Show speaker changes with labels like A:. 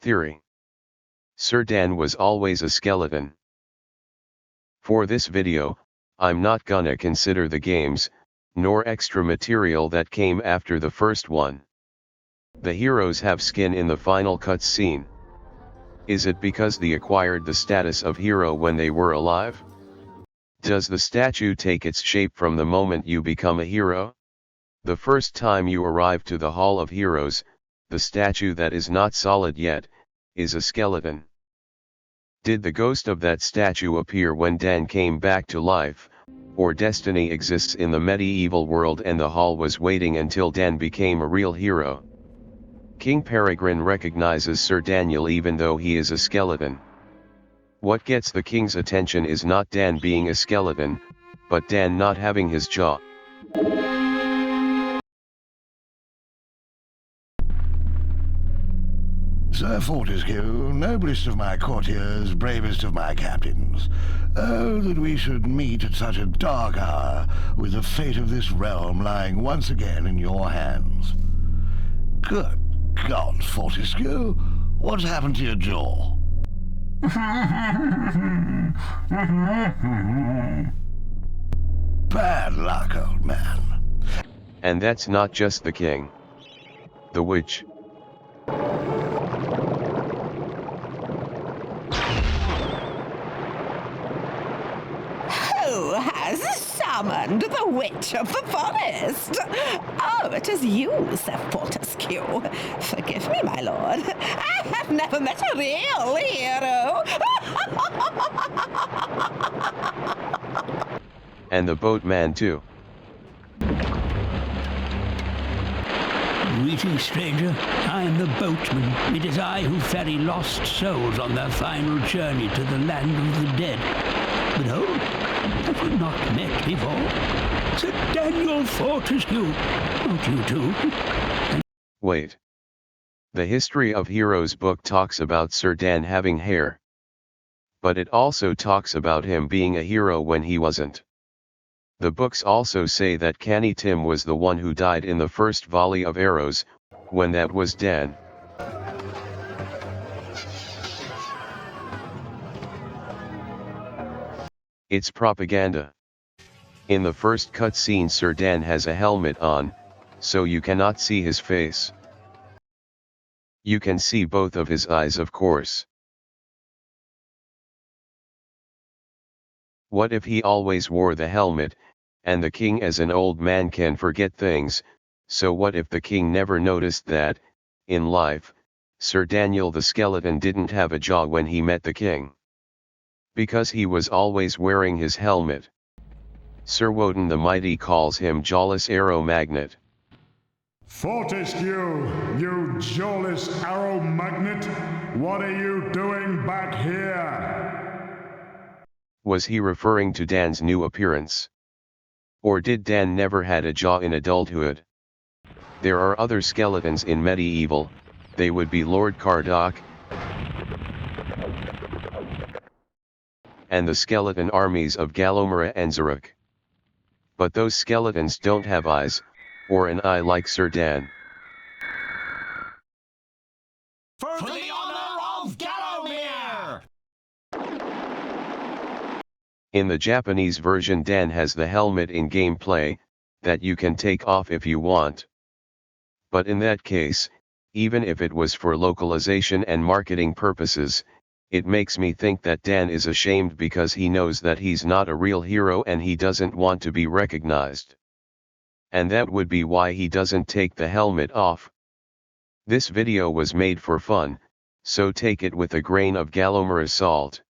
A: Theory: Sir Dan was always a skeleton. For this video, I'm not gonna consider the games, nor extra material that came after the first one. The heroes have skin in the final cutscene. Is it because they acquired the status of hero when they were alive? Does the statue take its shape from the moment you become a hero? The first time you arrive to the Hall of Heroes, the statue that is not solid yet, is a skeleton. Did the ghost of that statue appear when Dan came back to life, or destiny exists in the medieval world and the hall was waiting until Dan became a real hero? King Peregrine recognizes Sir Daniel even though he is a skeleton. What gets the king's attention is not Dan being a skeleton, but Dan not having his jaw.
B: Sir Fortescue, noblest of my courtiers, bravest of my captains, oh, that we should meet at such a dark hour, with the fate of this realm lying once again in your hands. Good God, Fortescue, what's happened to your jaw? Bad luck, old man.
A: And that's not just the king. The witch.
C: Who has summoned the witch of the forest? Oh, it is you, Sir Fortescue. Forgive me, my lord. I have never met a real hero.
A: And the boatman too.
D: Greetings, stranger. I am the boatman. It is I who ferry lost souls on their final journey to the land of the dead. But oh, have we not met before? Sir Daniel Fortescue. Not you too.
A: Wait. The History of Heroes book talks about Sir Dan having hair. But it also talks about him being a hero when he wasn't. The books also say that Canny Tim was the one who died in the first volley of arrows, when that was Dan. It's propaganda. In the first cutscene Sir Dan has a helmet on, so you cannot see his face. You can see both of his eyes, of course. What if he always wore the helmet, and the king as an old man can forget things, so what if the king never noticed that, in life, Sir Daniel the skeleton didn't have a jaw when he met the king? Because he was always wearing his helmet. Sir Woden the Mighty calls him Jawless Arrow Magnet.
E: Fortescue, you jawless arrow magnet, what are you doing back here?
A: Was he referring to Dan's new appearance? Or did Dan never had a jaw in adulthood? There are other skeletons in MediEvil, they would be Lord Cardok, and the skeleton armies of Galomera and Zaruk. But those skeletons don't have eyes, or an eye like Sir Dan.
F: For the honor of Galomere!
A: In the Japanese version Dan has the helmet in gameplay, that you can take off if you want. But in that case, even if it was for localization and marketing purposes, it makes me think that Dan is ashamed because he knows that he's not a real hero and he doesn't want to be recognized. And that would be why he doesn't take the helmet off. This video was made for fun, so take it with a grain of Galomera salt.